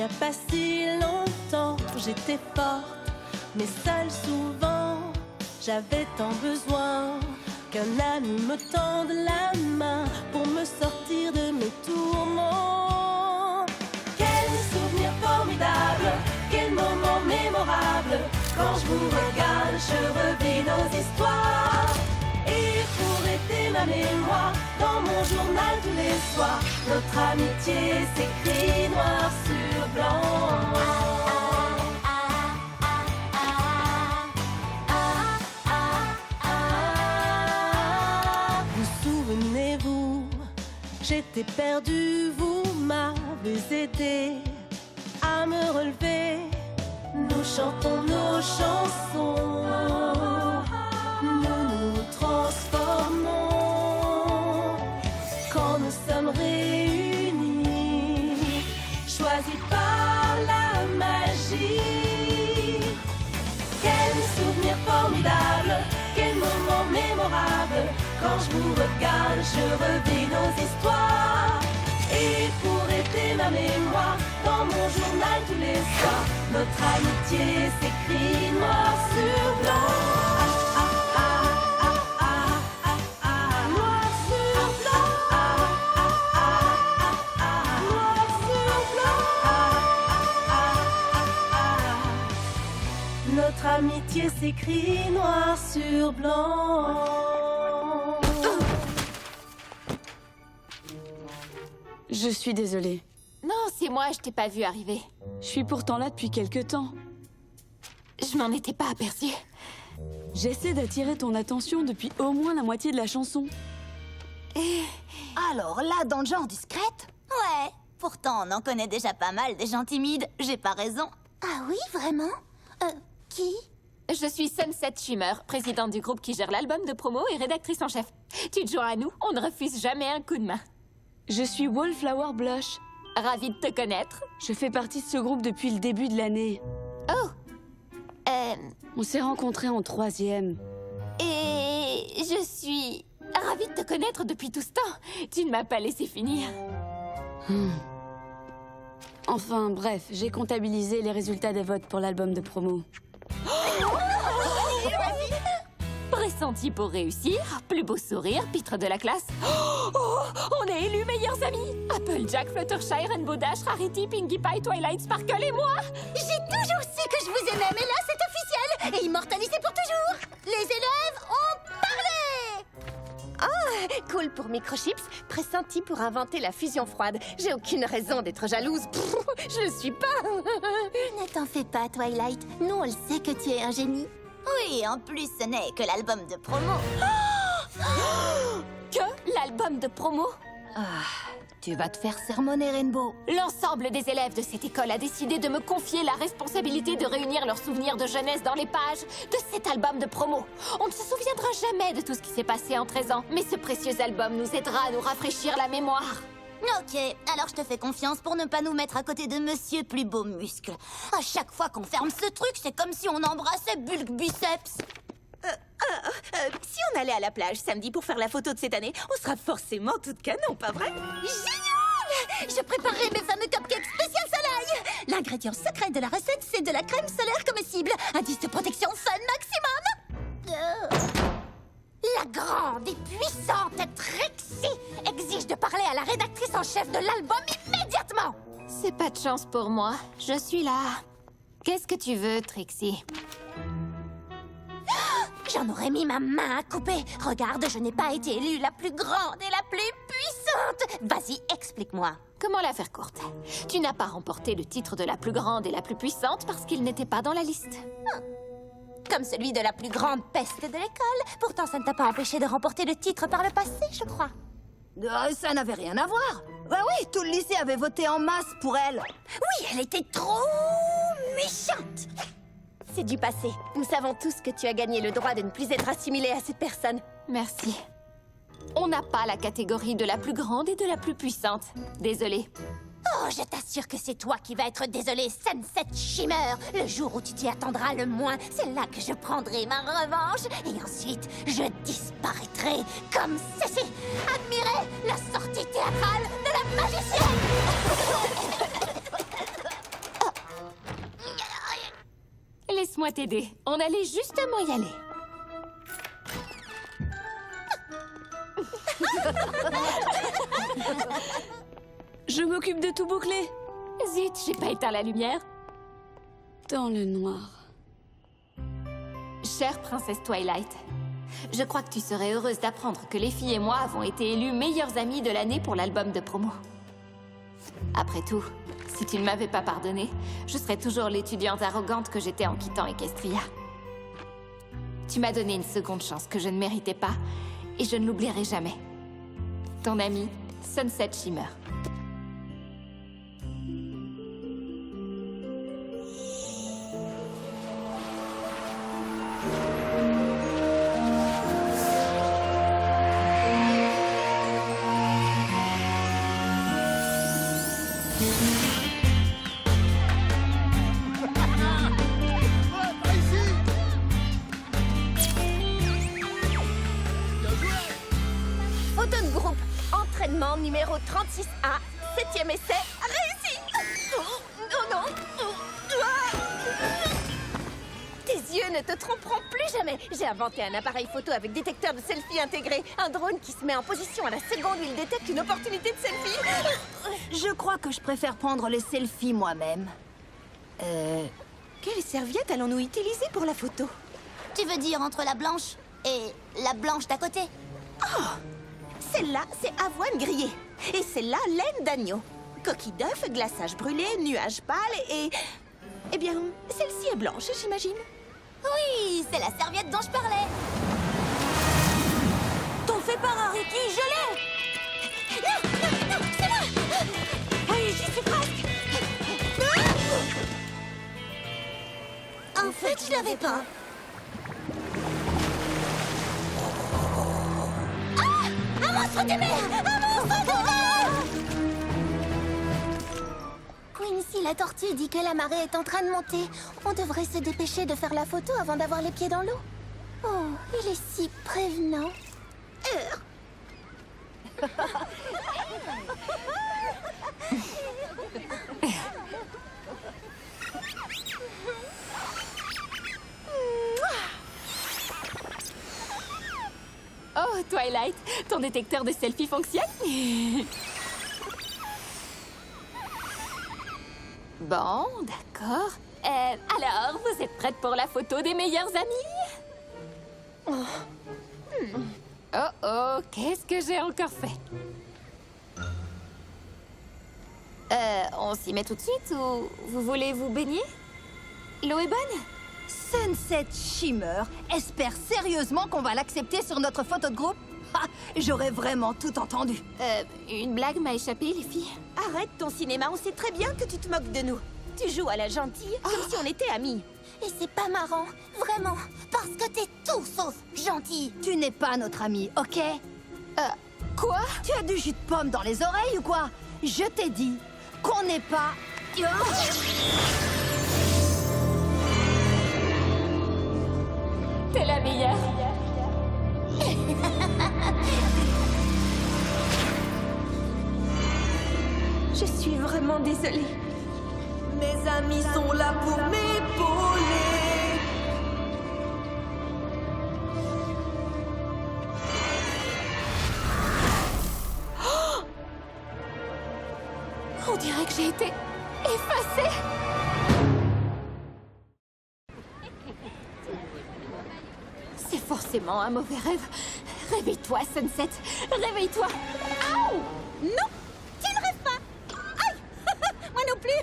a pas si longtemps, j'étais forte, mais seule souvent. J'avais tant besoin qu'un ami me tende la main pour me sortir de mes tourments. Quel souvenir formidable, quel moment mémorable. Quand je vous regarde, je revis nos histoires. Et pour rester ma mémoire, dans mon journal tous les soirs, notre amitié s'écrit noir sur blanc. Vous souvenez-vous, j'étais perdue, vous m'avez aidé à me relever. Nous chantons nos chansons, nous nous transformons quand nous sommes réunis, choisis par la magie. Quel souvenir formidable, quel moment mémorable. Quand je vous regarde, je revis nos histoires. Et pour aider ma mémoire, dans mon journal tous les soirs, notre amitié s'écrit noir sur blanc. Noir sur blanc. Noir sur blanc. Notre amitié s'écrit noir sur blanc. Je suis désolée. Non, c'est moi, je t'ai pas vu arriver. Je suis pourtant là depuis quelque temps. Je m'en étais pas aperçue. J'essaie d'attirer ton attention depuis au moins la moitié de la chanson. Alors là, dans le genre discrète? Ouais, pourtant on en connaît déjà pas mal des gens timides, j'ai pas raison. Ah oui, vraiment? Qui? Je suis Sunset Shimmer, présidente du groupe qui gère l'album de promo et rédactrice en chef. Tu te joins à nous, on ne refuse jamais un coup de main. Je suis Wallflower Blush. Ravie de te connaître. Je fais partie de ce groupe depuis le début de l'année. Oh. On s'est rencontrés en 3e. Et je suis ravie de te connaître depuis tout ce temps. Tu ne m'as pas laissé finir. Enfin, bref, j'ai comptabilisé les résultats des votes pour l'album de promo. Pressenti pour réussir, plus beau sourire, pitre de la classe. Oh, on est élus meilleurs amis. Applejack, Fluttershy, Rainbow Dash, Rarity, Pinkie Pie, Twilight Sparkle et moi. J'ai toujours su que je vous aimais, mais là c'est officiel et immortalisé pour toujours. Les élèves ont parlé. Cool pour Microchips, pressenti pour inventer la fusion froide. J'ai aucune raison d'être jalouse. Je le suis pas. Ne t'en fais pas, Twilight. Nous, on le sait que tu es un génie. Oui, en plus, ce n'est que l'album de promo. Que l'album de promo? Tu vas te faire sermonner, Rainbow. L'ensemble des élèves de cette école a décidé de me confier la responsabilité de réunir leurs souvenirs de jeunesse dans les pages de cet album de promo. On ne se souviendra jamais de tout ce qui s'est passé en 13 ans, mais ce précieux album nous aidera à nous rafraîchir la mémoire. Ok, alors je te fais confiance pour ne pas nous mettre à côté de Monsieur Plus Beau Muscle. À chaque fois qu'on ferme ce truc, c'est comme si on embrassait Bulk Biceps. Si on allait à la plage samedi pour faire la photo de cette année, on sera forcément toute canon, pas vrai? Génial! Je préparerai mes fameux cupcakes spécial soleil. L'ingrédient secret de la recette, c'est de la crème solaire comestible. Indice de protection fun maximum. La grande et puissante Trixie exige de parler à la rédactrice en chef de l'album immédiatement. C'est pas de chance pour moi. Je suis là. Qu'est-ce que tu veux, Trixie? J'en aurais mis ma main à couper. Regarde, je n'ai pas été élue la plus grande et la plus puissante. Vas-y, explique-moi. Comment la faire courte? Tu n'as pas remporté le titre de la plus grande et la plus puissante parce qu'il n'était pas dans la liste. Comme celui de la plus grande peste de l'école. Pourtant, ça ne t'a pas empêché de remporter le titre par le passé, je crois. Ça n'avait rien à voir. Ouais, oui, tout le lycée avait voté en masse pour elle. Oui, elle était trop méchante. C'est du passé. Nous savons tous que tu as gagné le droit de ne plus être assimilée à cette personne. Merci. On n'a pas la catégorie de la plus grande et de la plus puissante. Désolée. Oh, je t'assure que c'est toi qui vas être désolée, Sunset Shimmer. Le jour où tu t'y attendras le moins, c'est là que je prendrai ma revanche. Et ensuite, je disparaîtrai comme ceci. Admirez la sortie théâtrale de la magicienne. laisse-moi t'aider. On allait justement y aller. Je m'occupe de tout boucler. Zut, j'ai pas éteint la lumière. Dans le noir. Chère princesse Twilight, je crois que tu serais heureuse d'apprendre que les filles et moi avons été élues meilleures amies de l'année pour l'album de promo. Après tout, si tu ne m'avais pas pardonné, je serais toujours l'étudiante arrogante que j'étais en quittant Equestria. Tu m'as donné une seconde chance que je ne méritais pas, et je ne l'oublierai jamais. Ton amie, Sunset Shimmer. Photo de groupe. Entraînement numéro 36A. 7e essai. Réussi. Oh non. Tes yeux ne te tromperont plus jamais. J'ai inventé un appareil photo avec détecteur de selfie intégré. Un drone qui se met en position à la seconde où il détecte une opportunité de selfie. Je crois que je préfère prendre les selfies moi-même. Quelle serviette allons-nous utiliser pour la photo? Tu veux dire entre la blanche et la blanche d'à côté? Celle-là, c'est avoine grillée. Et celle-là, laine d'agneau. Coquille d'œuf, glaçage brûlé, nuage pâle et... Eh bien, celle-ci est blanche, j'imagine. Oui, c'est la serviette dont je parlais. T'en fais pas, Rarity, je l'ai! Non, c'est moi. Allez, j'y suis presque! En fait, je l'avais pas. Un monstre de mer! Un monstre de mer! Quincy, la tortue, dit que la marée est en train de monter. On devrait se dépêcher de faire la photo avant d'avoir les pieds dans l'eau. Oh, il est si prévenant. Oh, Twilight, ton détecteur de selfie fonctionne? Bon, d'accord. Alors, vous êtes prête pour la photo des meilleurs amis? Oh, qu'est-ce que j'ai encore fait? On s'y met tout de suite ou vous voulez vous baigner? L'eau est bonne? Sunset Shimmer espère sérieusement qu'on va l'accepter sur notre photo de groupe? Ah, j'aurais vraiment tout entendu. Une blague m'a échappé, les filles. Arrête ton cinéma, on sait très bien que tu te moques de nous. Tu joues à la gentille, comme si on était amis. Et c'est pas marrant, vraiment, parce que t'es tout sauf gentil. Tu n'es pas notre ami, ok? Quoi? Tu as du jus de pomme dans les oreilles ou quoi? Je t'ai dit qu'on n'est pas... T'es la meilleure. Je suis vraiment désolée. Mes amis sont là pour m'épauler. On dirait que j'ai été effacée. C'est forcément un mauvais rêve. Réveille-toi, Sunset. Réveille-toi. Aouh! Non, tu ne rêves pas. Aïe. Moi non plus.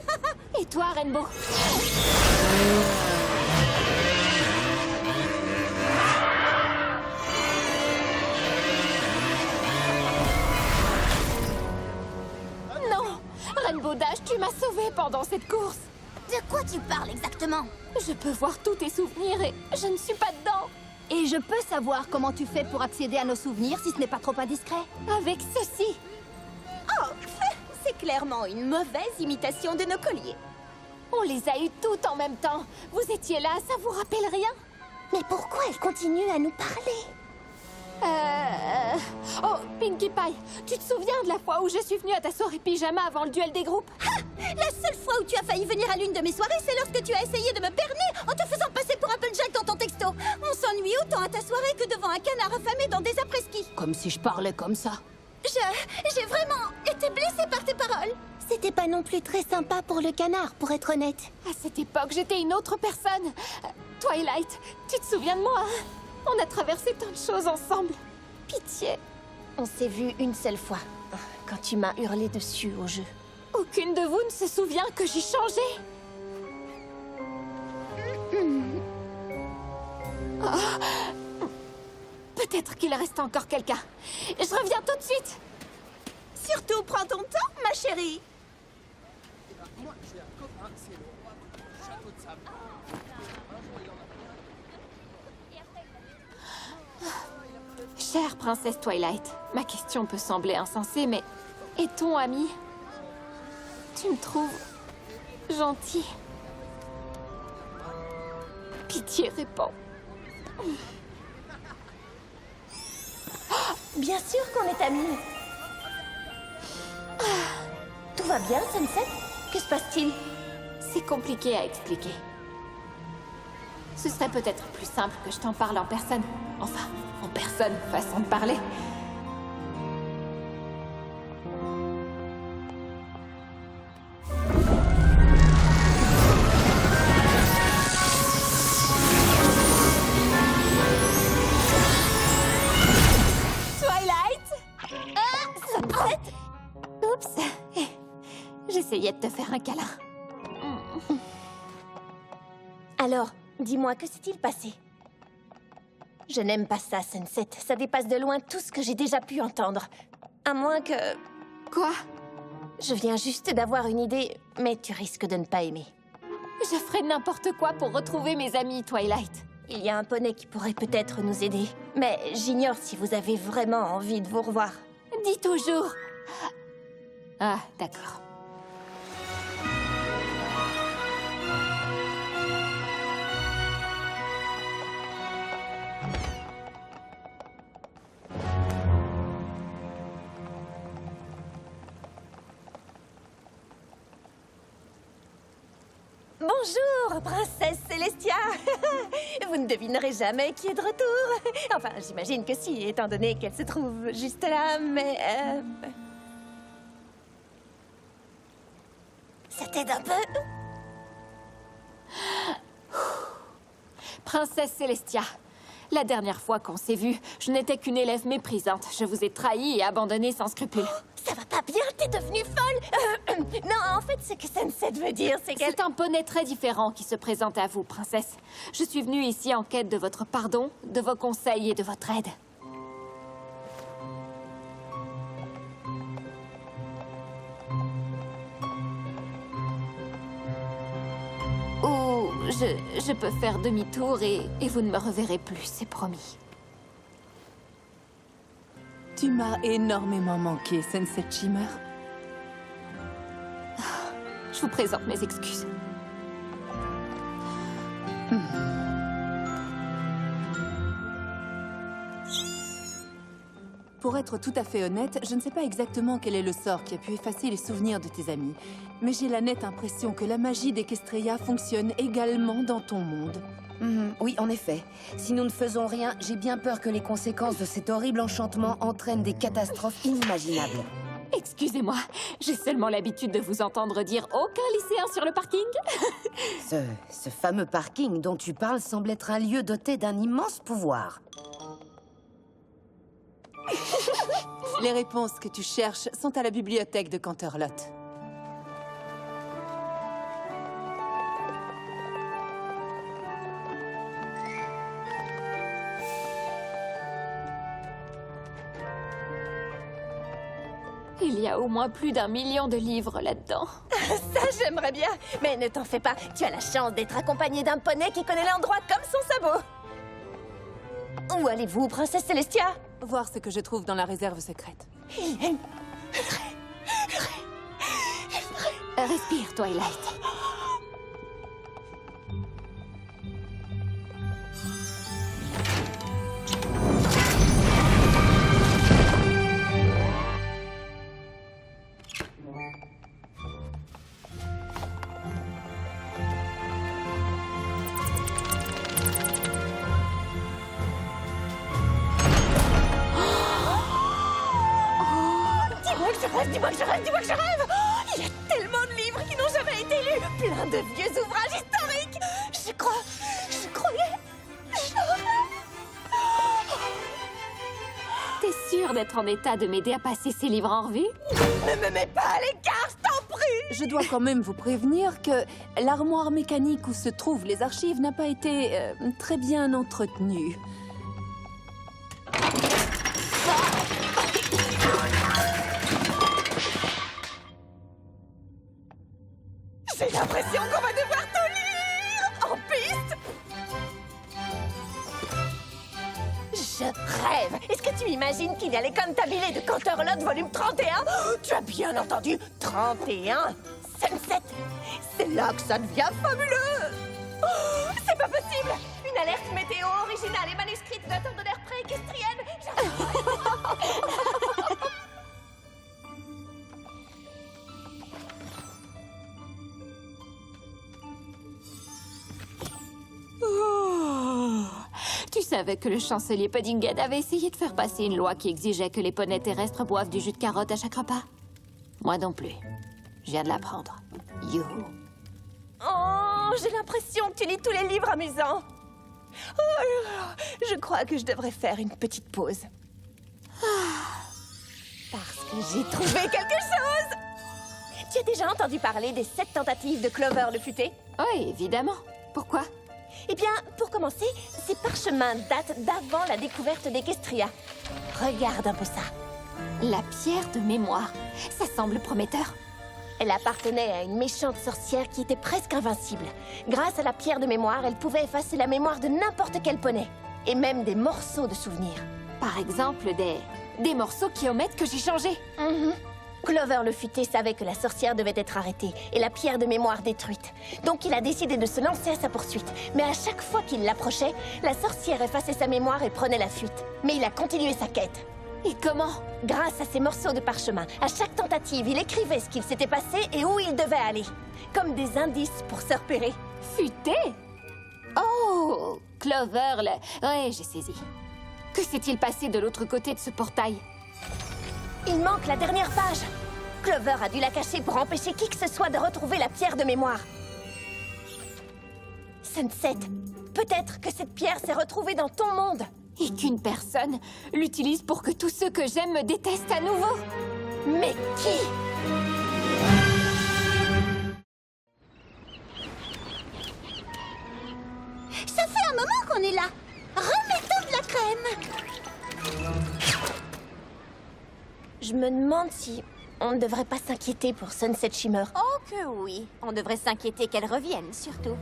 Et toi, Rainbow? Non! Rainbow Dash, tu m'as sauvée pendant cette course. De quoi tu parles exactement? Je peux voir tous tes souvenirs et je ne suis pas dedans. Et je peux savoir comment tu fais pour accéder à nos souvenirs si ce n'est pas trop indiscret? Avec ceci. Oh, c'est clairement une mauvaise imitation de nos colliers. On les a eus toutes en même temps. Vous étiez là, ça vous rappelle rien? Mais pourquoi elle continue à nous parler? Oh, Pinkie Pie, tu te souviens de la fois où je suis venue à ta soirée pyjama avant le duel des groupes? La seule fois où tu as failli venir à l'une de mes soirées, c'est lorsque tu as essayé de me berner en te faisant passer Applejack dans ton texto. On s'ennuie autant à ta soirée que devant un canard affamé dans des après-ski. Comme si je parlais comme ça. J'ai vraiment été blessée par tes paroles. C'était pas non plus très sympa pour le canard, pour être honnête. À cette époque, j'étais une autre personne. Twilight, tu te souviens de moi? On a traversé tant de choses ensemble. Pitié. On s'est vu une seule fois, quand tu m'as hurlé dessus au jeu. Aucune de vous ne se souvient que j'ai changé. Oh. Peut-être qu'il reste encore quelqu'un. Je reviens tout de suite. Surtout, prends ton temps, ma chérie. Chère princesse Twilight, ma question peut sembler insensée, mais est-on amis? Tu me trouves gentil. Pitié, réponds. Bien sûr qu'on est amis. Tout va bien, Sunset? Que se passe-t-il? C'est compliqué à expliquer. Ce serait peut-être plus simple que je t'en parle en personne. Enfin, en personne, façon de parler. Oups. J'essayais de te faire un câlin. Alors, dis-moi, que s'est-il passé? Je n'aime pas ça, Sunset. Ça dépasse de loin tout ce que j'ai déjà pu entendre. À moins que... Quoi? Je viens juste d'avoir une idée, mais tu risques de ne pas aimer. Je ferais n'importe quoi pour retrouver mes amis, Twilight. Il y a un poney qui pourrait peut-être nous aider. Mais j'ignore si vous avez vraiment envie de vous revoir. Dis toujours. Ah, d'accord. Bonjour, princesse Célestia. Vous ne devinerez jamais qui est de retour. Enfin, j'imagine que si, étant donné qu'elle se trouve juste là, mais... Ça t'aide un peu? Princesse Célestia, la dernière fois qu'on s'est vus, je n'étais qu'une élève méprisante. Je vous ai trahi et abandonné sans scrupule. Ça va pas bien, t'es devenue folle. Non, en fait, ce que Sunset veut dire, c'est qu'elle... C'est un poney très différent qui se présente à vous, princesse. Je suis venue ici en quête de votre pardon, de vos conseils et de votre aide. Ou je peux faire demi-tour et vous ne me reverrez plus, c'est promis. Tu m'as énormément manqué, Sunset Shimmer. Je vous présente mes excuses. Pour être tout à fait honnête, je ne sais pas exactement quel est le sort qui a pu effacer les souvenirs de tes amis. Mais j'ai la nette impression que la magie d'Equestria fonctionne également dans ton monde. Oui, en effet. Si nous ne faisons rien, j'ai bien peur que les conséquences de cet horrible enchantement entraînent des catastrophes inimaginables. Excusez-moi, j'ai seulement l'habitude de vous entendre dire « aucun lycéen sur le parking ». Ce fameux parking dont tu parles semble être un lieu doté d'un immense pouvoir. Les réponses que tu cherches sont à la bibliothèque de Canterlot. Il y a au moins plus d'1 million de livres là-dedans. Ça, j'aimerais bien. Mais ne t'en fais pas, tu as la chance d'être accompagnée d'un poney qui connaît l'endroit comme son sabot. Où allez-vous, princesse Célestia? Voir ce que je trouve dans la réserve secrète. Respire, Twilight. je rêve, dis-moi que je rêve, dis-moi que je rêve. Oh, il y a tellement de livres qui n'ont jamais été lus, plein de vieux ouvrages historiques. Je croyais... T'es sûre d'être en état de m'aider à passer ces livres en revue? Ne me mets pas à l'écart, je t'en prie. Je dois quand même vous prévenir que l'armoire mécanique où se trouvent les archives n'a pas été très bien entretenue. J'ai l'impression qu'on va devoir tout lire en piste. Je rêve. Est-ce que tu imagines qu'il y a les Cantabile de Canterlot volume 31? Oh, tu as bien entendu, 31 Sunset. C'est là que ça devient fabuleux. Oh, c'est pas possible. Une alerte météo originale et manuscrite d'un temps de l'air pré-équestrienne. Tu savais que le chancelier Puddinghead avait essayé de faire passer une loi qui exigeait que les poneys terrestres boivent du jus de carotte à chaque repas? Moi non plus. Je viens de l'apprendre. Youhou. Oh, j'ai l'impression que tu lis tous les livres amusants. Oh, je crois que je devrais faire une petite pause. Parce que j'ai trouvé quelque chose. Tu as déjà entendu parler des 7 tentatives de Clover le futé? Oui, évidemment. Pourquoi? Eh bien, pour commencer, ces parchemins datent d'avant la découverte d'Equestria. Regarde un peu ça. La pierre de mémoire. Ça semble prometteur. Elle appartenait à une méchante sorcière qui était presque invincible. Grâce à la pierre de mémoire, elle pouvait effacer la mémoire de n'importe quel poney. Et même des morceaux de souvenirs. Par exemple, des morceaux qui omettent que j'ai changé. Clover le futé savait que la sorcière devait être arrêtée et la pierre de mémoire détruite. Donc il a décidé de se lancer à sa poursuite. Mais à chaque fois qu'il l'approchait, la sorcière effaçait sa mémoire et prenait la fuite. Mais il a continué sa quête. Et comment? Grâce à ces morceaux de parchemin, à chaque tentative, il écrivait ce qu'il s'était passé et où il devait aller. Comme des indices pour se repérer. Futé? Oh, Clover, ouais, j'ai saisi. Que s'est-il passé de l'autre côté de ce portail? Il manque la dernière page. Clover a dû la cacher pour empêcher qui que ce soit de retrouver la pierre de mémoire. Sunset, peut-être que cette pierre s'est retrouvée dans ton monde. Et qu'une personne l'utilise pour que tous ceux que j'aime me détestent à nouveau. Mais qui? Ça fait un moment qu'on est là. Remettons de la crème. Je me demande si on ne devrait pas s'inquiéter pour Sunset Shimmer. Oh que oui. On devrait s'inquiéter qu'elle revienne, surtout.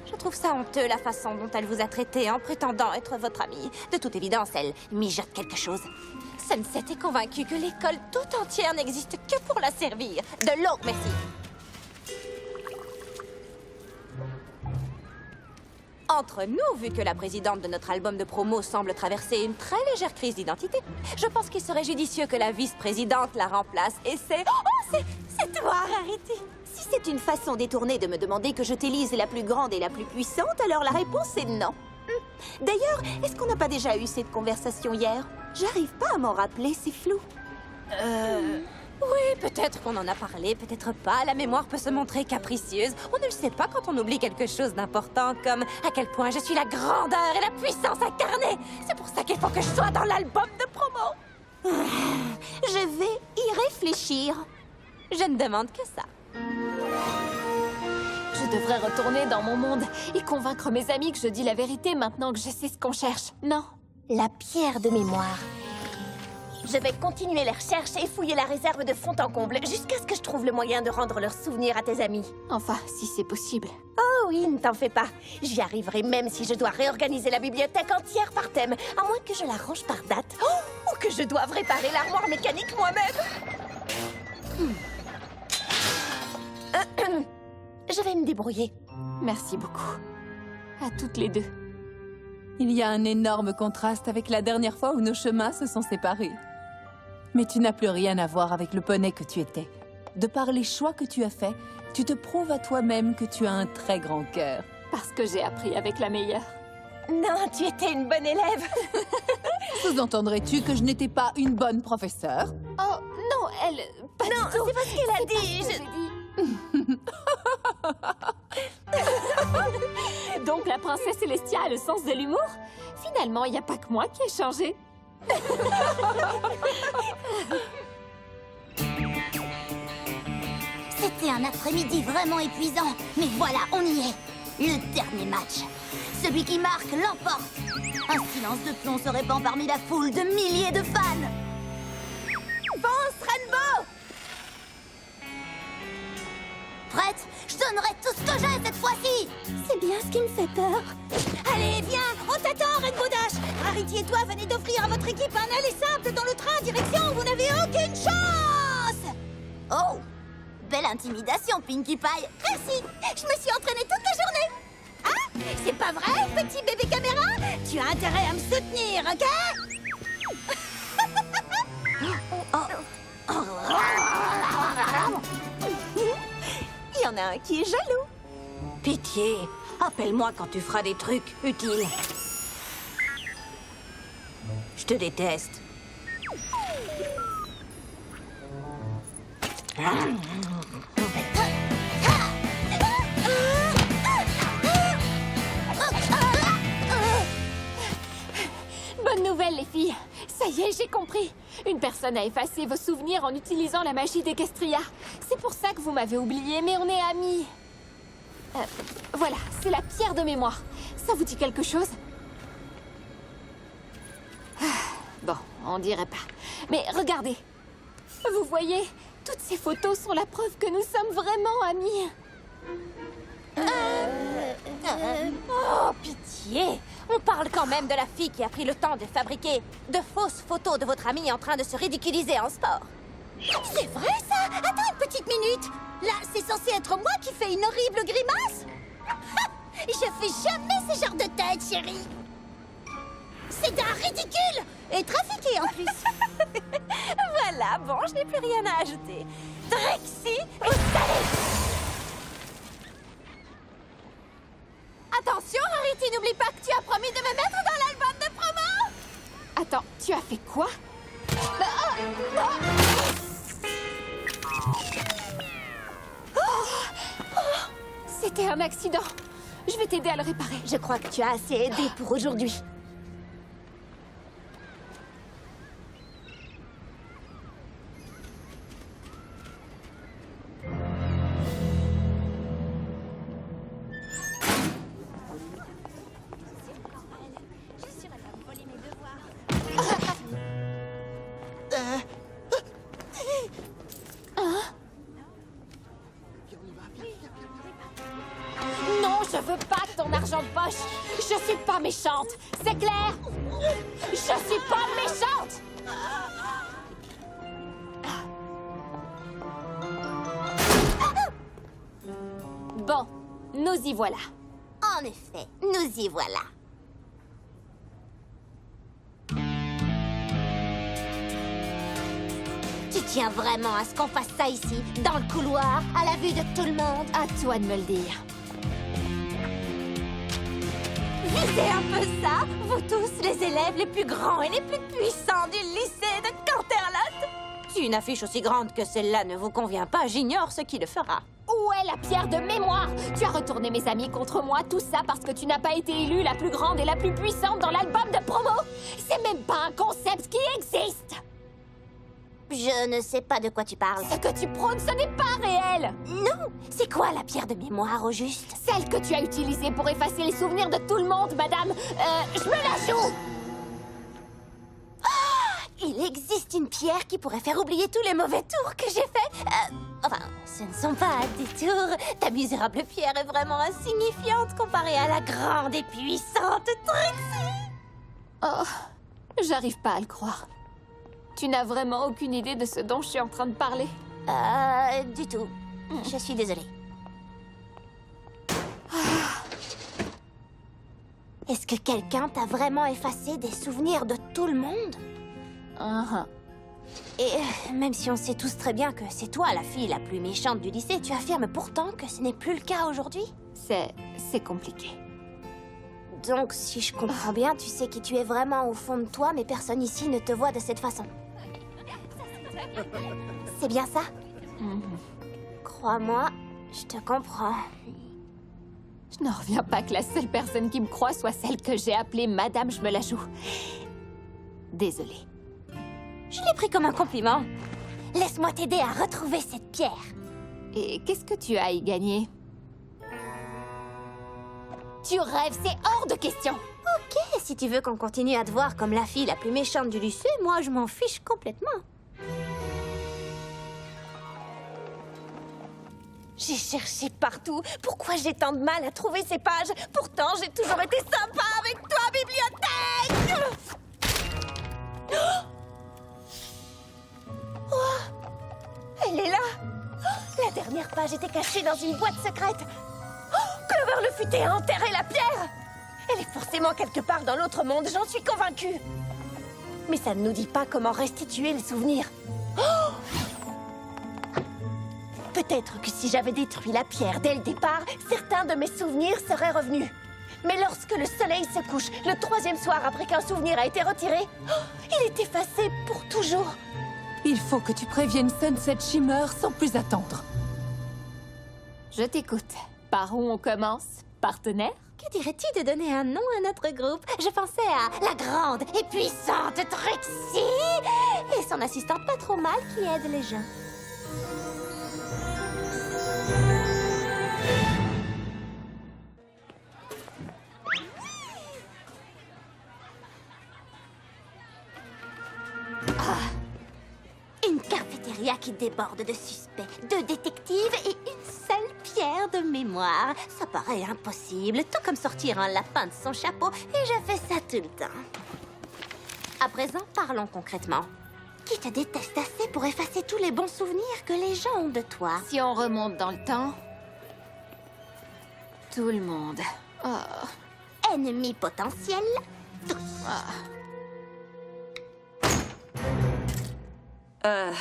Je trouve ça honteux, la façon dont elle vous a traité en prétendant être votre amie. De toute évidence, elle mijote quelque chose. Sunset est convaincue que l'école tout entière n'existe que pour la servir. De l'eau, merci. Entre nous, vu que la présidente de notre album de promo semble traverser une très légère crise d'identité, je pense qu'il serait judicieux que la vice-présidente la remplace. Et c'est... Oh, c'est toi, Rarity. Si c'est une façon détournée de me demander que je t'élise la plus grande et la plus puissante, alors la réponse est non. D'ailleurs, est-ce qu'on n'a pas déjà eu cette conversation hier? J'arrive pas à m'en rappeler, c'est flou. Oui, peut-être qu'on en a parlé, peut-être pas. La mémoire peut se montrer capricieuse. On ne le sait pas quand on oublie quelque chose d'important, comme à quel point je suis la grandeur et la puissance incarnée. C'est pour ça qu'il faut que je sois dans l'album de promo. Je vais y réfléchir. Je ne demande que ça. Je devrais retourner dans mon monde et convaincre mes amis que je dis la vérité maintenant que je sais ce qu'on cherche, non? La pierre de mémoire. Je vais continuer les recherches et fouiller la réserve de fond en comble jusqu'à ce que je trouve le moyen de rendre leurs souvenirs à tes amis. Enfin, si c'est possible. Oh oui, ne t'en fais pas. J'y arriverai même si je dois réorganiser la bibliothèque entière par thème, à moins que je la range par date. Oh, ou que je doive réparer l'armoire mécanique moi-même. Je vais me débrouiller. Merci beaucoup. À toutes les deux. Il y a un énorme contraste avec la dernière fois où nos chemins se sont séparés. Mais tu n'as plus rien à voir avec le poney que tu étais. De par les choix que tu as faits, tu te prouves à toi-même que tu as un très grand cœur. Parce que j'ai appris avec la meilleure. Non, tu étais une bonne élève. Sous-entendrais-tu que je n'étais pas une bonne professeure? Oh, Non, elle... Pas Non, du tout. c'est pas ce qu'elle a C'est pas dit, ce que je- j'ai dit. Donc la princesse Célestia a le sens de l'humour? Finalement, il n'y a pas que moi qui ai changé. C'était un après-midi vraiment épuisant. Mais voilà, on y est. Le dernier match. Celui qui marque l'emporte. Un silence de plomb se répand parmi la foule de milliers de fans. Fonce, Rainbow! Prête? Je donnerai tout ce que j'ai cette fois-ci! C'est bien ce qui me fait peur. Allez, viens, on t'attend, Rainbow Dash! Rarity et toi venez d'offrir à votre équipe un aller simple dans le train direction où vous n'avez aucune chance! Oh! Belle intimidation, Pinkie Pie. Merci. Je me suis entraînée toute la journée. Ah, c'est pas vrai, petit bébé caméra? Tu as intérêt à me soutenir, ok? Il y en a un qui est jaloux. Pitié, appelle-moi quand tu feras des trucs utiles. Je te déteste. Bonne nouvelle, les filles. Ça y est, j'ai compris. Une personne a effacé vos souvenirs en utilisant la magie d'Equestria. C'est pour ça que vous m'avez oublié, mais on est amis. Voilà, c'est la pierre de mémoire. Ça vous dit quelque chose? Bon, on dirait pas. Mais regardez. Vous voyez, toutes ces photos sont la preuve que nous sommes vraiment amis. Oh, pitié! On parle quand même de la fille qui a pris le temps de fabriquer de fausses photos de votre amie en train de se ridiculiser en sport. C'est vrai, ça? Attends une petite minute. Là, c'est censé être moi qui fais une horrible grimace? Je fais jamais ce genre de tête, chérie. C'est un ridicule! Et trafiqué, en plus. Voilà, bon, je n'ai plus rien à ajouter. Drexy, vous savez! Attention, Rarity, n'oublie pas que tu as promis de me mettre dans l'album de promo! Attends, tu as fait quoi? C'était un accident. Je vais t'aider à le réparer. Je crois que tu as assez aidé pour aujourd'hui. Non, je veux pas ton argent de poche. Je suis pas méchante. C'est clair? Je suis pas méchante! Bon, nous y voilà. En effet, nous y voilà. Tu tiens vraiment à ce qu'on fasse ça ici, dans le couloir, à la vue de tout le monde? À toi de me le dire. Visez un peu ça, vous tous, les élèves les plus grands et les plus puissants du lycée de Canterlot. Si une affiche aussi grande que celle-là ne vous convient pas, j'ignore ce qui le fera. Où est la pierre de mémoire? Tu as retourné mes amis contre moi, tout ça parce que tu n'as pas été élue la plus grande et la plus puissante dans l'album de promo. C'est même pas un concept qui existe. Je ne sais pas de quoi tu parles. Ce que tu prônes, ce n'est pas réel. Non, c'est quoi la pierre de mémoire au juste? Celle que tu as utilisée pour effacer les souvenirs de tout le monde, madame. Je me la joue. Il existe une pierre qui pourrait faire oublier tous les mauvais tours que j'ai faits. Enfin, ce ne sont pas des tours. Ta misérable pierre est vraiment insignifiante comparée à la grande et puissante Trixie. Oh, j'arrive pas à le croire. Tu n'as vraiment aucune idée de ce dont je suis en train de parler? Du tout. Je suis désolée. Est-ce que quelqu'un t'a vraiment effacé des souvenirs de tout le monde? Et même si on sait tous très bien que c'est toi la fille la plus méchante du lycée, tu affirmes pourtant que ce n'est plus le cas aujourd'hui? C'est compliqué. Donc, si je comprends bien, tu sais qui tu es vraiment au fond de toi, mais personne ici ne te voit de cette façon. C'est bien ça? Crois-moi, je te comprends. Je n'en reviens pas que la seule personne qui me croit soit celle que j'ai appelée Madame Je me la joue. Désolée. Je l'ai pris comme un compliment. Laisse-moi t'aider à retrouver cette pierre. Et qu'est-ce que tu as à y gagner? Tu rêves, c'est hors de question. Ok, si tu veux qu'on continue à te voir comme la fille la plus méchante du lycée, moi je m'en fiche complètement. J'ai cherché partout. Pourquoi j'ai tant de mal à trouver ces pages? Pourtant, j'ai toujours été sympa avec toi, bibliothèque! Oh, elle est là! La dernière page était cachée dans une boîte secrète. Oh, Clover le futé a enterré la pierre! Elle est forcément quelque part dans l'autre monde, j'en suis convaincue. Mais ça ne nous dit pas comment restituer le souvenir. Oh! Peut-être que si j'avais détruit la pierre dès le départ, certains de mes souvenirs seraient revenus. Mais lorsque le soleil se couche, le 3e soir après qu'un souvenir a été retiré, il est effacé pour toujours. Il faut que tu préviennes Sunset Shimmer sans plus attendre. Je t'écoute. Par où on commence? Partenaire? Que dirais-tu de donner un nom à notre groupe? Je pensais à la grande et puissante Trixie et son assistante pas trop mal qui aide les gens. Une cafétéria qui déborde de suspects, 2 détectives et une seule pierre de mémoire. Ça paraît impossible, tout comme sortir un lapin de son chapeau, et je fais ça tout le temps. À présent, parlons concrètement. Qui te déteste assez pour effacer tous les bons souvenirs que les gens ont de toi? Si on remonte dans le temps... Tout le monde. Oh. Ennemi potentiel, tous.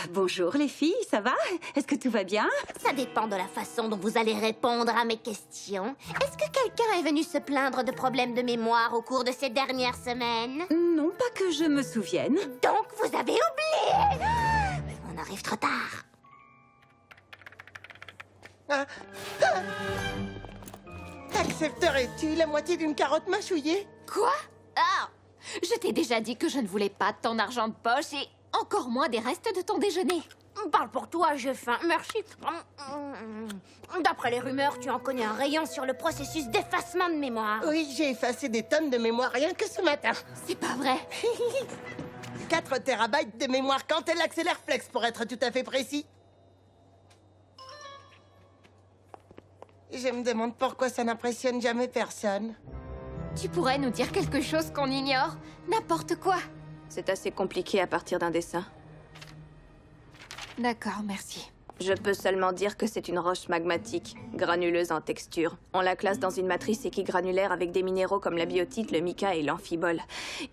Bonjour les filles, ça va? Est-ce que tout va bien? Ça dépend de la façon dont vous allez répondre à mes questions. Est-ce que quelqu'un est venu se plaindre de problèmes de mémoire au cours de ces dernières semaines? Non, pas que je me souvienne. Donc vous avez oublié! On arrive trop tard. Accepterais-tu la moitié d'une carotte mâchouillée? Quoi? Ah! Je t'ai déjà dit que je ne voulais pas de ton argent de poche et encore moins des restes de ton déjeuner. Parle pour toi, j'ai faim. Merci. D'après les rumeurs, tu en connais un rayon sur le processus d'effacement de mémoire. Oui, j'ai effacé des tonnes de mémoire rien que ce matin. C'est pas vrai. 4 terabytes de mémoire quand elle accélère flex, pour être tout à fait précis. Je me demande pourquoi ça n'impressionne jamais personne. Tu pourrais nous dire quelque chose qu'on ignore? N'importe quoi. C'est assez compliqué à partir d'un dessin. D'accord, merci. Je peux seulement dire que c'est une roche magmatique, granuleuse en texture. On la classe dans une matrice équigranulaire avec des minéraux comme la biotite, le mica et l'amphibole.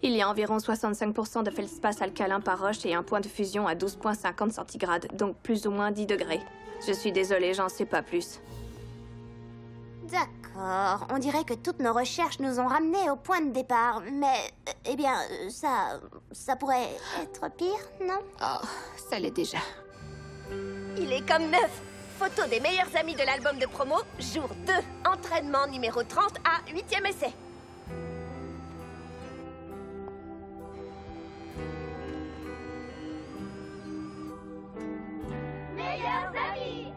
Il y a environ 65% de feldspath alcalin par roche et un point de fusion à 12,50 centigrades, donc plus ou moins 10 degrés. Je suis désolée, j'en sais pas plus. D'accord. On dirait que toutes nos recherches nous ont ramenés au point de départ. Mais, eh bien, ça pourrait être pire, non? Oh, ça l'est déjà. Il est comme neuf. Photo des meilleurs amis de l'album de promo, jour 2. Entraînement numéro 30 à 8e essai. Meilleurs amis!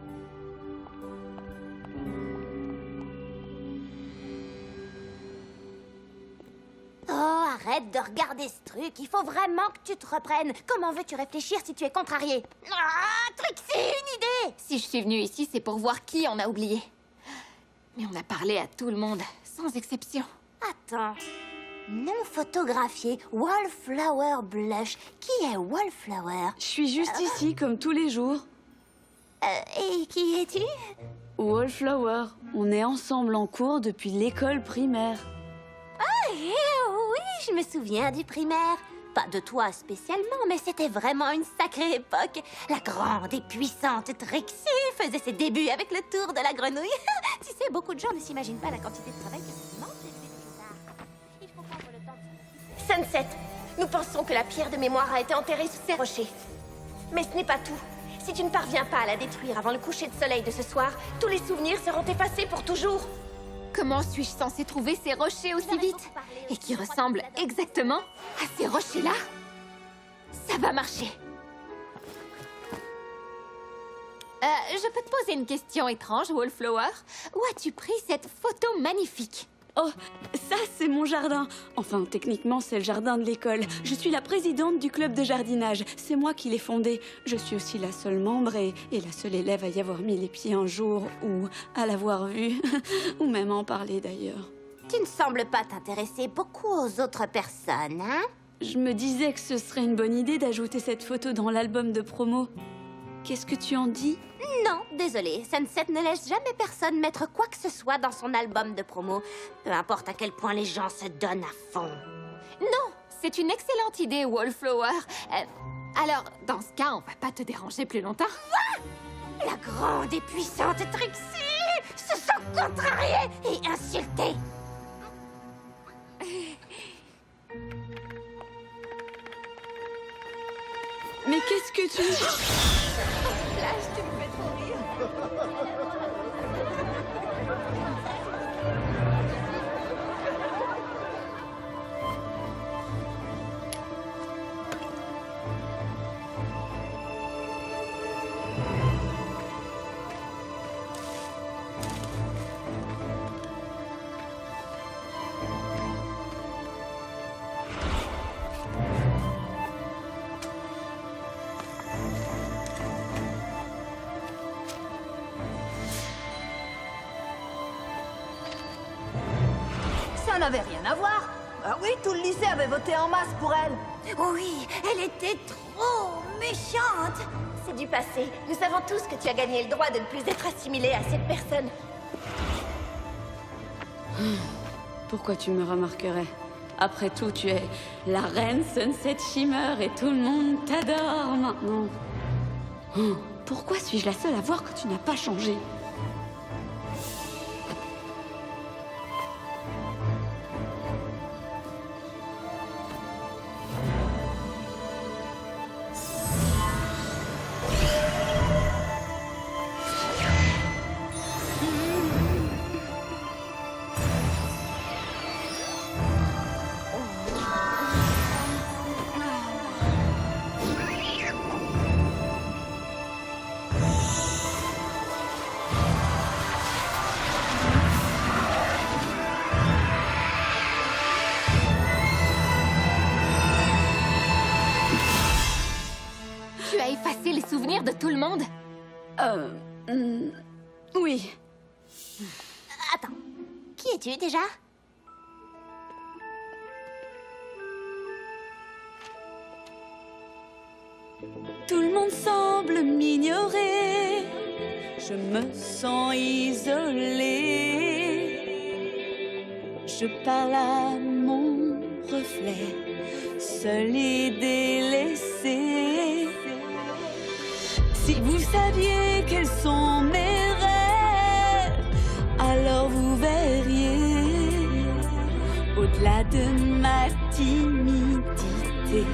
Oh, arrête de regarder ce truc. Il faut vraiment que tu te reprennes. Comment veux-tu réfléchir si tu es contrarié? Ah, Trixie, une idée! Si je suis venue ici, c'est pour voir qui on a oublié. Mais on a parlé à tout le monde, sans exception. Attends. Non photographié, Wallflower Blush. Qui est Wallflower? Je suis juste ici, comme tous les jours. Et qui es-tu? Wallflower, on est ensemble en cours depuis l'école primaire. Oui, je me souviens du primaire. Pas de toi spécialement, mais c'était vraiment une sacrée époque. La grande et puissante Trixie faisait ses débuts avec le tour de la grenouille. Tu sais, beaucoup de gens ne s'imaginent pas la quantité de travail que ça demande d'élever des stars. Il faut prendre le temps de... Sunset, nous pensons que la pierre de mémoire a été enterrée sous ces rochers. Mais ce n'est pas tout. Si tu ne parviens pas à la détruire avant le coucher de soleil de ce soir, tous les souvenirs seront effacés pour toujours. Comment suis-je censée trouver ces rochers aussi vite? Et qui ressemblent exactement à ces rochers-là? Ça va marcher. Je peux te poser une question étrange, Wallflower? Où as-tu pris cette photo magnifique? Oh, ça, c'est mon jardin. Enfin, techniquement, c'est le jardin de l'école. Je suis la présidente du club de jardinage. C'est moi qui l'ai fondé. Je suis aussi la seule membre et la seule élève à y avoir mis les pieds un jour ou à l'avoir vu. Ou même en parler, d'ailleurs. Tu ne sembles pas t'intéresser beaucoup aux autres personnes, hein? Je me disais que ce serait une bonne idée d'ajouter cette photo dans l'album de promo. Qu'est-ce que tu en dis? Non, désolée. Sunset ne laisse jamais personne mettre quoi que ce soit dans son album de promo. Peu importe à quel point les gens se donnent à fond. Non, c'est une excellente idée, Wallflower. Alors, dans ce cas, on va pas te déranger plus longtemps. Quoi? La grande et puissante Trixie se sent contrariée et insultée. Mais qu'est-ce que tu... Flash, tu me fais trop rire. Ça n'avait rien à voir. Ah oui, tout le lycée avait voté en masse pour elle. Oui, elle était trop méchante. C'est du passé. Nous savons tous que tu as gagné le droit de ne plus être assimilé à cette personne. Pourquoi tu me remarquerais? Après tout, tu es la reine Sunset Shimmer et tout le monde t'adore maintenant. Pourquoi suis-je la seule à voir que tu n'as pas changé? Tu as effacé les souvenirs de tout le monde? Oui. Attends, qui es-tu déjà? Tout le monde semble m'ignorer. Je me sens isolée. Je parle à mon reflet, seul et délaissé. Si vous saviez quels sont mes rêves, alors vous verriez, au-delà de ma timidité,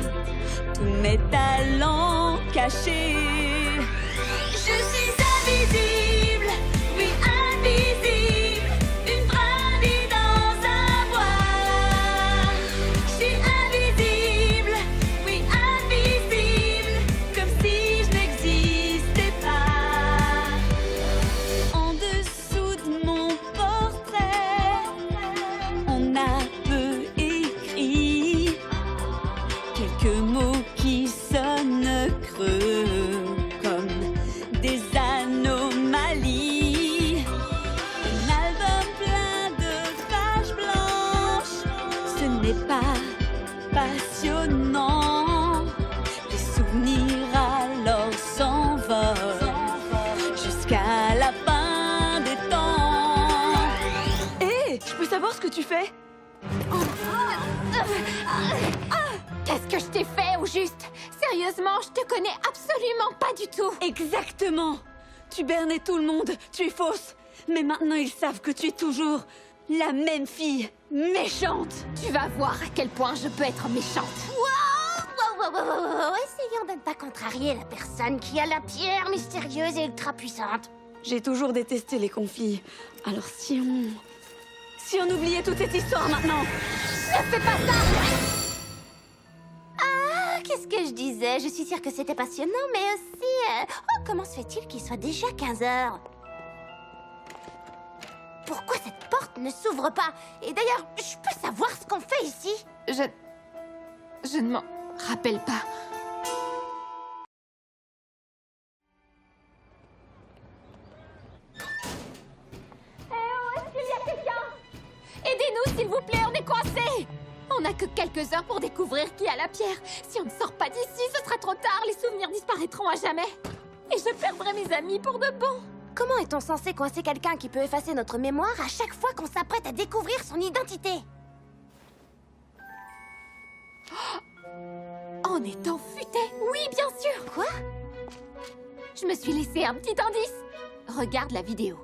tous mes talents cachés. Je suis invisible, oui invisible, une brindille dans un bois. Je suis invisible, oui invisible, comme si je n'existais pas. En dessous de mon portrait, on a peu écrit quelques mots qui sonnent creux comme des anomalies. Un album plein de pages blanches, ce n'est pas passionnant. Les souvenirs alors s'envolent jusqu'à la fin des temps. Hé, je peux savoir ce que tu fais? Qu'est-ce que je t'ai fait, au juste? Sérieusement, je te connais absolument pas du tout. Exactement. Tu bernais tout le monde, tu es fausse. Mais maintenant, ils savent que tu es toujours la même fille méchante. Tu vas voir à quel point je peux être méchante. Wow, wow, Essayons de ne pas contrarier la personne qui a la pierre mystérieuse et ultra puissante. J'ai toujours détesté les conflits. Alors si on oubliait toute cette histoire maintenant? Ne fais pas ça! Ah, qu'est-ce que je disais? Je suis sûre que c'était passionnant, mais aussi... Oh, comment se fait-il qu'il soit déjà 15 heures? Pourquoi cette porte ne s'ouvre pas? Et d'ailleurs, je peux savoir ce qu'on fait ici? Je ne m'en rappelle pas. Est-ce qu'il y a quelqu'un? Aidez-nous, s'il vous plaît, on est coincés! On n'a que quelques heures pour découvrir qui a la pierre. Si on ne sort pas d'ici, ce sera trop tard. Les souvenirs disparaîtront à jamais. Et je perdrai mes amis pour de bon. Comment est-on censé coincer quelqu'un qui peut effacer notre mémoire à chaque fois qu'on s'apprête à découvrir son identité? En étant futé? Oui, bien sûr. Quoi? Je me suis laissé un petit indice. Regarde la vidéo.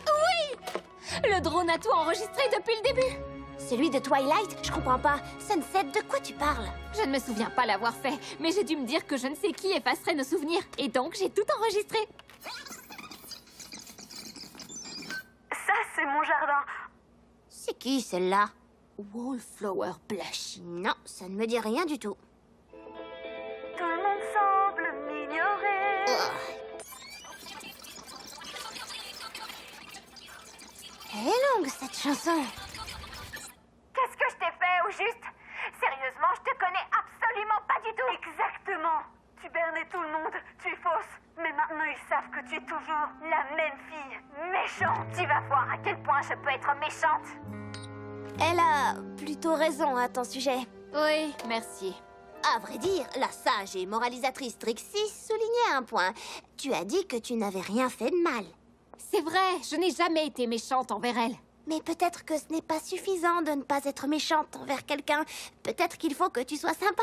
Oui! Le drone a tout enregistré depuis le début. Celui de Twilight? Je comprends pas. Sunset, de quoi tu parles? Je ne me souviens pas l'avoir fait, mais j'ai dû me dire que je ne sais qui effacerait nos souvenirs. Et donc, j'ai tout enregistré. Ça, c'est mon jardin. C'est qui, celle-là? Wallflower Blush. Non, ça ne me dit rien du tout. Tout le monde semble m'ignorer. Elle est longue, cette chanson. Qu'est-ce que je t'ai fait, au juste? Sérieusement, je te connais absolument pas du tout. Exactement. Tu bernais tout le monde, tu es fausse. Mais maintenant, ils savent que tu es toujours la même fille. Méchante. Tu vas voir à quel point je peux être méchante. Elle a plutôt raison à ton sujet. Oui, merci. À vrai dire, la sage et moralisatrice Trixie soulignait un point. Tu as dit que tu n'avais rien fait de mal. C'est vrai, je n'ai jamais été méchante envers elle. Mais peut-être que ce n'est pas suffisant de ne pas être méchante envers quelqu'un. Peut-être qu'il faut que tu sois sympa.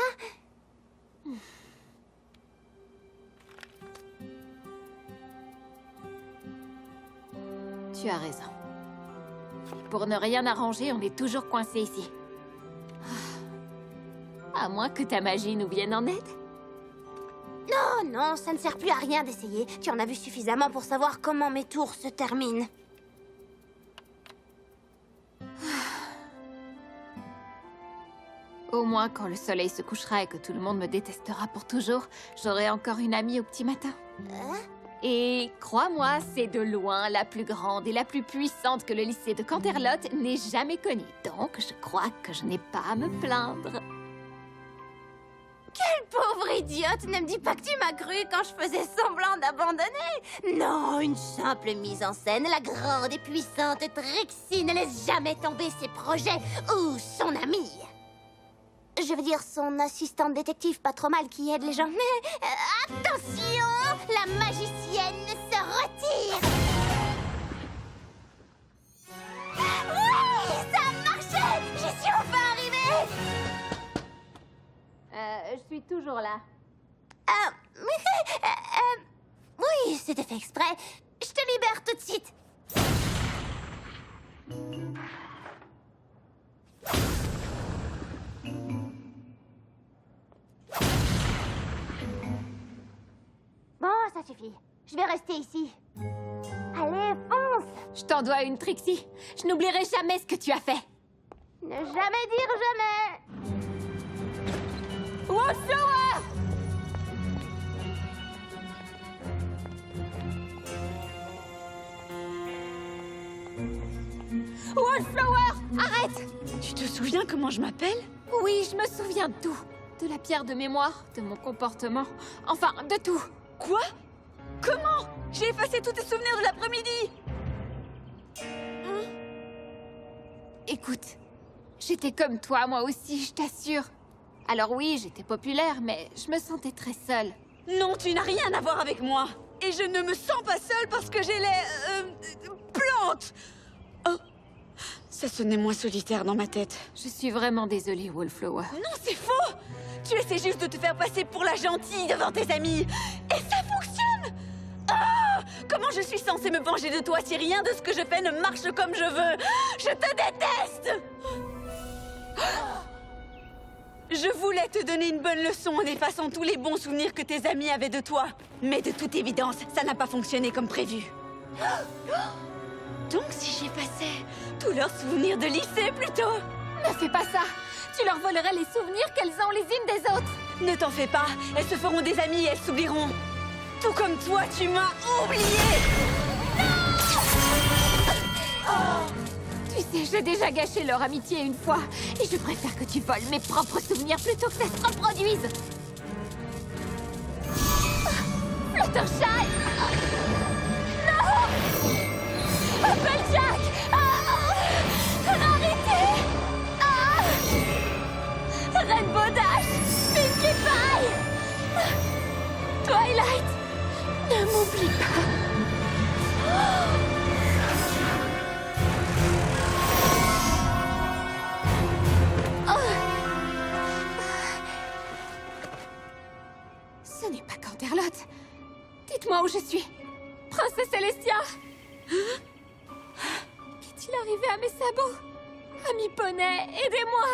Tu as raison. Pour ne rien arranger, on est toujours coincé ici. À moins que ta magie nous vienne en aide. Non, non, ça ne sert plus à rien d'essayer. Tu en as vu suffisamment pour savoir comment mes tours se terminent. Au moins, quand le soleil se couchera et que tout le monde me détestera pour toujours, j'aurai encore une amie au petit matin. Et crois-moi, c'est de loin la plus grande et la plus puissante que le lycée de Canterlot n'ait jamais connue. Donc, je crois que je n'ai pas à me plaindre. Quelle pauvre idiote! Ne me dis pas que tu m'as cru quand je faisais semblant d'abandonner! Non, une simple mise en scène. La grande et puissante Trixie ne laisse jamais tomber ses projets ou son amie. Je veux dire son assistante détective pas trop mal qui aide les gens. Attention! La magicienne se retire! Oui! Ça a marché! J'y suis enfin arrivée! Je suis toujours là. Oui, c'était fait exprès. Je te libère tout de suite. Bon, ça suffit. Je vais rester ici. Allez, fonce! Je t'en dois une, Trixie. Je n'oublierai jamais ce que tu as fait. Ne jamais dire jamais! Wallflower! Wallflower! Arrête! Tu te souviens comment je m'appelle? Oui, je me souviens de tout. De la pierre de mémoire, de mon comportement, enfin, de tout. Quoi? Comment? J'ai effacé tous tes souvenirs de l'après-midi! Écoute, j'étais comme toi, moi aussi, je t'assure. Alors oui, j'étais populaire, mais je me sentais très seule. Non, tu n'as rien à voir avec moi! Et je ne me sens pas seule parce que j'ai les... plantes! Oh, ça sonnait moins solitaire dans ma tête. Je suis vraiment désolée, Wallflower. Non, c'est faux! Tu essaies juste de te faire passer pour la gentille devant tes amis. Et ça fonctionne! Ah! Comment je suis censée me venger de toi si rien de ce que je fais ne marche comme je veux? Je te déteste! Je voulais te donner une bonne leçon en effaçant tous les bons souvenirs que tes amis avaient de toi. Mais de toute évidence, ça n'a pas fonctionné comme prévu. Donc si j'effaçais tous leurs souvenirs de lycée plutôt? Ne fais pas ça. Tu leur volerais les souvenirs qu'elles ont les unes des autres. Ne t'en fais pas, elles se feront des amies et elles s'oublieront. Tout comme toi, tu m'as oublié. Tu sais, j'ai déjà gâché leur amitié une fois. Et je préfère que tu voles mes propres souvenirs plutôt que ça se reproduise. Fluttershy! Non! Applejack! Arrêtez! Rainbow Dash! Pinkie Pie! Twilight! Ne m'oublie pas! Ce n'est pas Canterlot. Dites-moi où je suis. Princesse Celestia. Qu'est-il arrivé à mes sabots? Ami Poney, aidez-moi.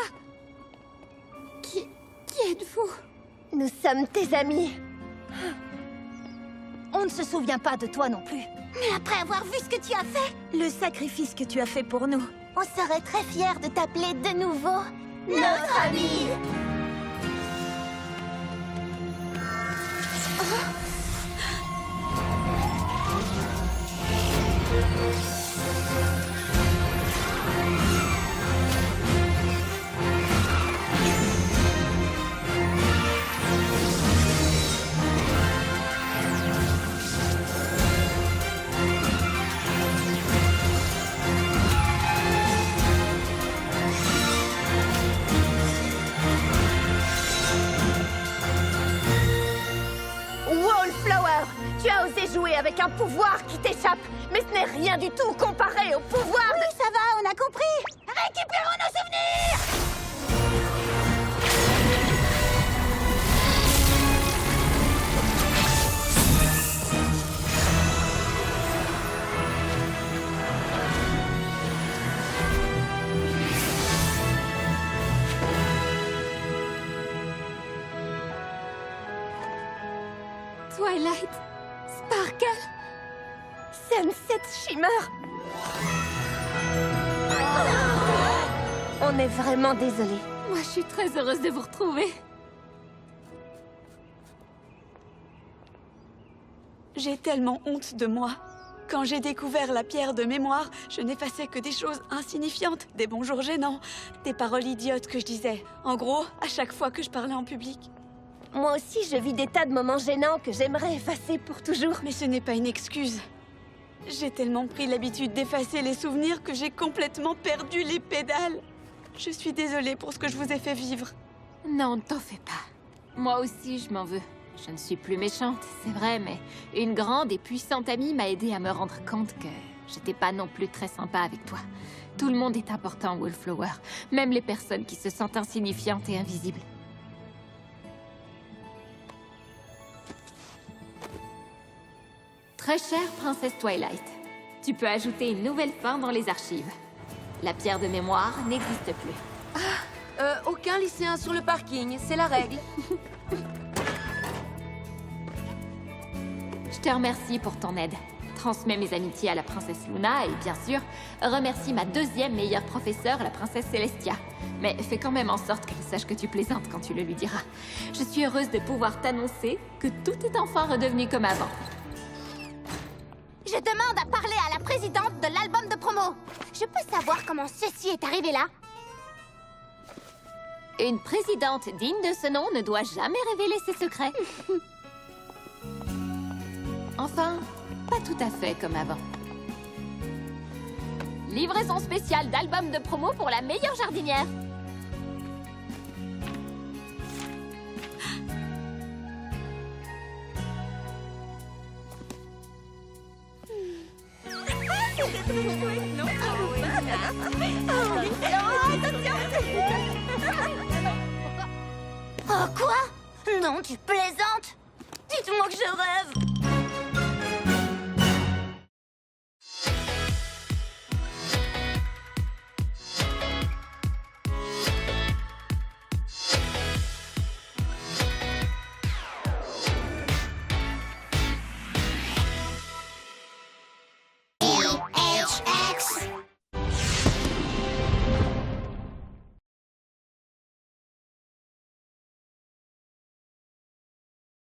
Qui êtes-vous? Nous sommes tes amis. On ne se souvient pas de toi non plus. Mais après avoir vu ce que tu as fait, Le sacrifice que tu as fait pour nous. on serait très fiers de t'appeler de nouveau notre ami. Wallflower, tu as osé jouer avec un pouvoir qui t'échappe, mais ce n'est rien du tout comparé au pouvoir de... Ça va, on a compris. Récupérons nos souvenirs. Twilight, Sparkle, Sunset Shimmer. On est vraiment désolé. moi je suis très heureuse de vous retrouver. J'ai tellement honte de moi. Quand j'ai découvert la pierre de mémoire, je n'effaçais que des choses insignifiantes, des bonjours gênants, des paroles idiotes que je disais. En gros, à chaque fois que je parlais en public. Moi aussi, je vis des tas de moments gênants que j'aimerais effacer pour toujours. Mais ce n'est pas une excuse. J'ai tellement pris l'habitude d'effacer les souvenirs que j'ai complètement perdu les pédales. Je suis désolée pour ce que je vous ai fait vivre. Non, ne t'en fais pas. Moi aussi, je m'en veux. Je ne suis plus méchante, c'est vrai, mais une grande et puissante amie m'a aidée à me rendre compte que j'étais pas non plus très sympa avec toi. Tout le monde est important, Wallflower, même les personnes qui se sentent insignifiantes et invisibles. Très chère princesse Twilight, tu peux ajouter une nouvelle fin dans les archives. La pierre de mémoire n'existe plus. Aucun lycéen sur le parking, c'est la règle. Je te remercie pour ton aide. Transmets mes amitiés à la princesse Luna et, bien sûr, remercie ma deuxième meilleure professeure, la princesse Celestia. Mais fais quand même en sorte qu'elle sache que tu plaisantes quand tu le lui diras. Je suis heureuse de pouvoir t'annoncer que tout est enfin redevenu comme avant. Je demande à parler à la présidente de l'album de promo. Je peux savoir comment ceci est arrivé là? Une présidente digne de ce nom ne doit jamais révéler ses secrets. Enfin, pas tout à fait comme avant. Livraison spéciale d'album de promo pour la meilleure jardinière. Oh quoi? Non, tu plaisantes? Dites-moi que je rêve.